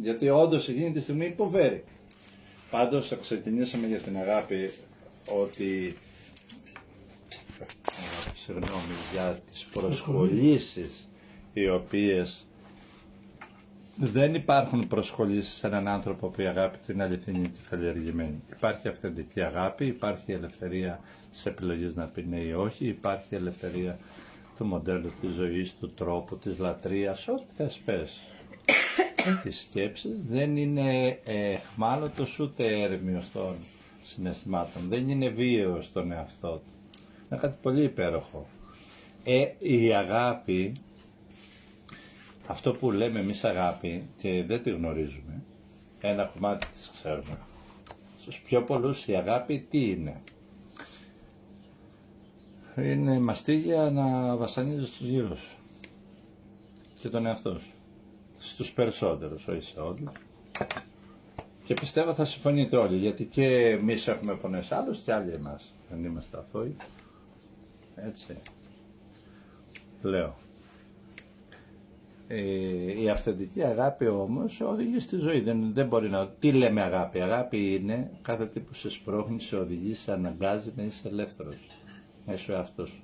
Γιατί όντως εκείνη τη στιγμή υποφέρει. Πάντως ξεκινήσαμε για την αγάπη ότι συγγνώμη, για τις προσχολήσεις οι οποίες δεν υπάρχουν προσχολήσεις σε έναν άνθρωπο που η αγάπη του είναι αληθινή και καλλιεργημένη. Υπάρχει αυθεντική αγάπη, υπάρχει ελευθερία της επιλογής να πει ναι ή όχι, υπάρχει ελευθερία του μοντέλου της ζωής, του τρόπου, της λατρείας, ό,τι θες πες. Οι σκέψεις δεν είναι αιχμάλωτος ούτε έρμειος των συναισθημάτων, δεν είναι βίαιος στον εαυτό του. Είναι κάτι πολύ υπέροχο. Η αγάπη, αυτό που λέμε εμείς αγάπη και δεν τη γνωρίζουμε, ένα κομμάτι της ξέρουμε. Στους πιο πολλούς η αγάπη τι είναι? Είναι μαστίγια να βασανίζεις τους γύρω σου και τον εαυτό σου. Στους περισσότερους, όχι σε όλους. Και πιστεύω θα συμφωνείτε όλοι, γιατί και εμείς έχουμε πονέσει άλλους και άλλοι εμάς. Δεν είμαστε αθώοι. Έτσι. Λέω. Η αυθεντική αγάπη όμως οδηγεί στη ζωή. Δεν μπορεί να... Τι λέμε αγάπη? Αγάπη είναι κάθε τι που σε σπρώχνει, σε οδηγεί, σε αναγκάζει να είσαι ελεύθερος. Να είσαι ο εαυτός σου.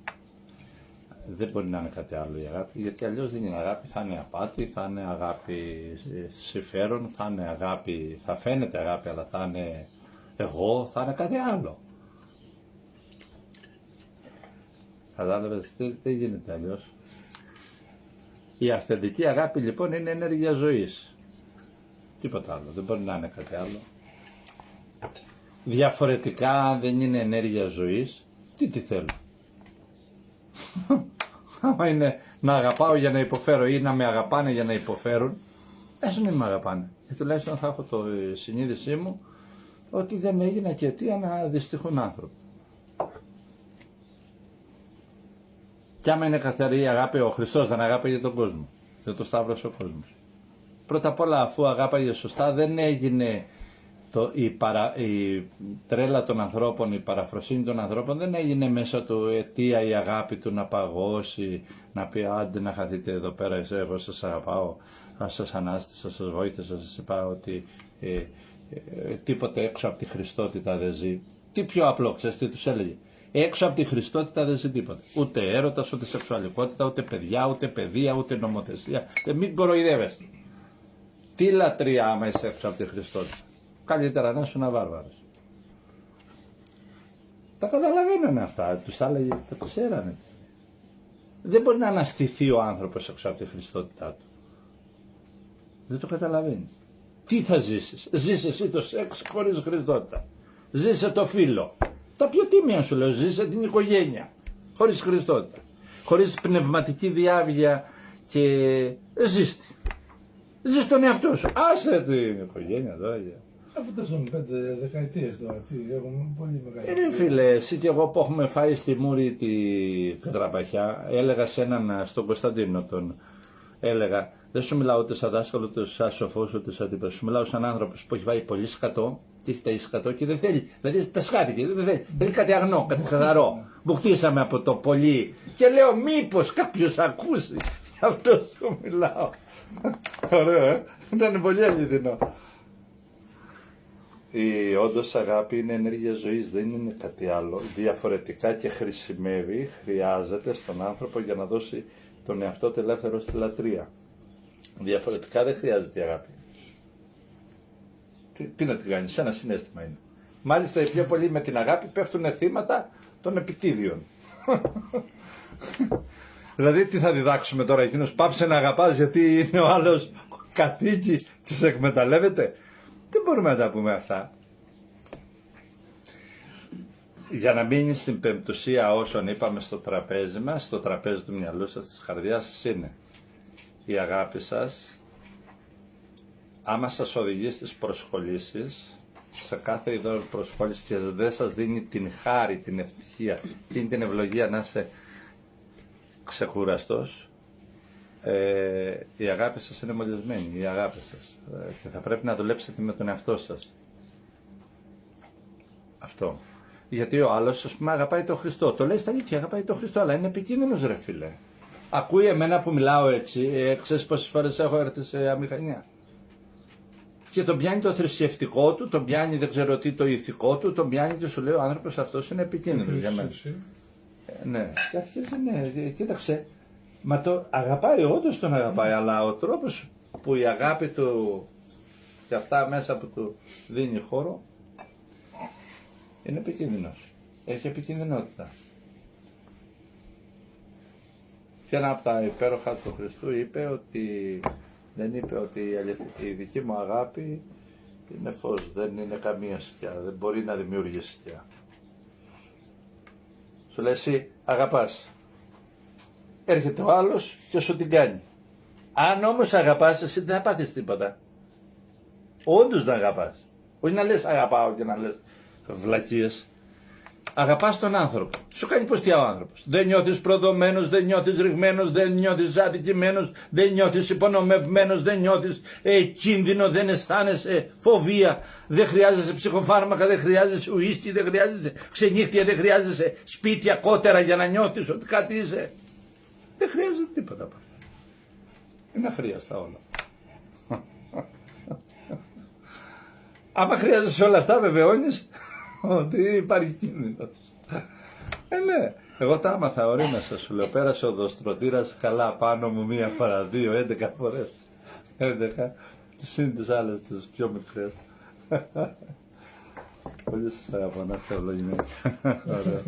Δεν μπορεί να είναι κάτι άλλο η αγάπη, γιατί αλλιώς δεν είναι αγάπη, θα είναι απάτη, θα είναι αγάπη συμφέρον, θα είναι αγάπη, θα φαίνεται αγάπη, αλλά θα είναι εγώ, θα είναι κάτι άλλο. Κατάλαβες, δεν γίνεται αλλιώς. Η αυθεντική αγάπη λοιπόν είναι ενέργεια ζωής. Τίποτα άλλο, δεν μπορεί να είναι κάτι άλλο. Διαφορετικά, αν δεν είναι ενέργεια ζωής, τι θέλω? Άμα είναι να αγαπάω για να υποφέρω ή να με αγαπάνε για να υποφέρουν, ας μην με αγαπάνε. Και τουλάχιστον θα έχω το συνείδησή μου ότι δεν έγινα και αιτία να δυστυχούν άνθρωποι. Κι άμα είναι καθαρή η αγάπη, ο Χριστός δεν αγάπαγε τον κόσμο. Δεν το σταύρωσε ο κόσμος. Πρώτα απ' όλα, αφού αγάπαγε σωστά, δεν έγινε η τρέλα των ανθρώπων, η παραφροσύνη των ανθρώπων, δεν έγινε μέσα του αιτία η αγάπη του να παγώσει, να πει άντε να χαθείτε εδώ πέρα, εγώ σας αγαπάω, σας ανάστησα, σας βοήθησα, σας είπα ότι τίποτε έξω από τη Χριστότητα δεν ζει. Τι πιο απλό, ξέρεις τι τους έλεγε? Έξω από τη Χριστότητα δεν ζει τίποτα. Ούτε έρωτας, ούτε σεξουαλικότητα, ούτε παιδιά, ούτε παιδεία, ούτε νομοθεσία. Μην κοροϊδεύεστε. Τι λατρεία άμα είσαι έξω από τη Χριστότητα? Καλύτερα να ήσουν βάρβαρος. Τα καταλαβαίνανε αυτά, τους τα έλεγε, τα ξέρανε. Δεν μπορεί να αναστηθεί ο άνθρωπος έξω από τη Χριστότητά του. Δεν το καταλαβαίνει. Τι θα ζήσεις? Ζήσε εσύ το σεξ χωρίς Χριστότητα. Ζήσε το φίλο. Τα πιο τίμια σου λέω, ζήσε την οικογένεια χωρίς Χριστότητα. Χωρίς πνευματική διάβγεια και ζήστη. Ζήσε τον εαυτό σου. Άσε την οικογένεια τώρα. Αφού τα ζούμε 5 δεκαετίες τώρα, έχουμε πολύ μεγάλη. Φίλε, εσύ και εγώ που έχουμε φάει στη Μούρη τη κατραπαχιά, έλεγα σε έναν, στον Κωνσταντίνο τον, έλεγα, δεν σου μιλάω ούτε σαν δάσκαλο, ούτε σαν σοφός, ούτε σαν τίποτα. Σου μιλάω σαν άνθρωπος που έχει φάει πολύ σκατό και έχει ταΐσει σκατό και δεν θέλει, δηλαδή τα σχάθηκε, δεν θέλει, θέλει κάτι αγνό, κάτι καθαρό. Που χτίσαμε από το πολύ και λέω μήπως κάποιος ακούσει, γι' αυτό σου μιλάω. Ωραίο, ήταν πολύ αληθινό. Η όντως αγάπη είναι ενέργεια ζωής, δεν είναι κάτι άλλο. Διαφορετικά και χρησιμεύει, χρειάζεται στον άνθρωπο για να δώσει τον εαυτό του ελεύθερο στη λατρεία. Διαφορετικά δεν χρειάζεται η αγάπη. Τι να την κάνεις, ένα συναίσθημα είναι. Μάλιστα οι πιο πολλοί με την αγάπη πέφτουν θύματα των επιτίδιων. Δηλαδή τι θα διδάξουμε τώρα, εκείνος πάψε να αγαπάς γιατί είναι ο άλλος καθήκη και σε εκμεταλλεύεται? Δεν μπορούμε να τα πούμε αυτά. Για να μείνει στην πεμπτουσία όσων είπαμε στο τραπέζι μας, στο τραπέζι του μυαλού σας, της καρδιάς σας είναι η αγάπη σας, άμα σας οδηγεί στις προσχολήσεις, σε κάθε είδος προσχόληση και δεν σας δίνει την χάρη, την ευτυχία, την ευλογία να είσαι ξεκουραστός, η αγάπη σας είναι μολυσμένη, η αγάπη σας. Και θα πρέπει να δουλέψετε με τον εαυτό σας. Αυτό. Γιατί ο άλλος, ας πούμε, αγαπάει τον Χριστό. Το λέει στα αλήθεια, αγαπάει τον Χριστό, αλλά είναι επικίνδυνος ρε φίλε. Ακούει εμένα που μιλάω έτσι, ξέρεις πόσες φορές έχω έρθει σε αμηχανία. Και τον πιάνει το θρησκευτικό του, τον πιάνει δεν ξέρω τι το ηθικό του, τον πιάνει και σου λέει ο άνθρωπος αυτός είναι επικίνδυνος για μένα. Ναι, και αρχίζει, ναι, κοίταξε, μα το αγαπάει, όντως τον αγαπάει, αλλά ο τρόπος που η αγάπη του και αυτά μέσα που του δίνει χώρο είναι επικίνδυνος. Έχει επικίνδυνοτητα. Και ένα από τα υπέροχα του Χριστού είπε ότι, δεν είπε ότι η δική μου αγάπη είναι φως, δεν είναι καμία σκιά, δεν μπορεί να δημιουργήσει σκιά. Σου λέει εσύ αγαπάς. Έρχεται ο άλλος και σου την κάνει. Αν όμως αγαπάς εσύ δεν θα πάθεις τίποτα. Όντως να αγαπάς. Όχι να λες αγαπάω και να λες βλακίες. Αγαπάς τον άνθρωπο. Σου κάνει υποστιά ο άνθρωπος. Δεν νιώθεις προδομένος, δεν νιώθεις ρηγμένος, δεν νιώθεις αδικημένος, δεν νιώθεις υπονομευμένος, δεν νιώθεις κίνδυνο, δεν αισθάνεσαι φοβία, δεν χρειάζεσαι ψυχοφάρμακα, δεν χρειάζεσαι ουίσκι, δεν χρειάζεσαι ξενύχτια, δεν χρειάζεσαι σπίτια, κότερα για να νιώθεις ότι κάτι είσαι. Δεν χρειάζεται τίποτα. Είναι αχρίαστα όλα. Άμα χρειάζεσαι όλα αυτά βεβαιώνεις ότι υπάρχει κίνδυνος. Ναι. Εγώ τα άμαθα ορίμασα, σου λέω. Πέρασε ο δοστρωτήρας καλά πάνω μου μία φορά, 2, 11 φορές. 11, συν τις άλλες τις πιο μικρές. Πολύ σας αγαπώ, να είστε ευλογημένοι. Ωραία.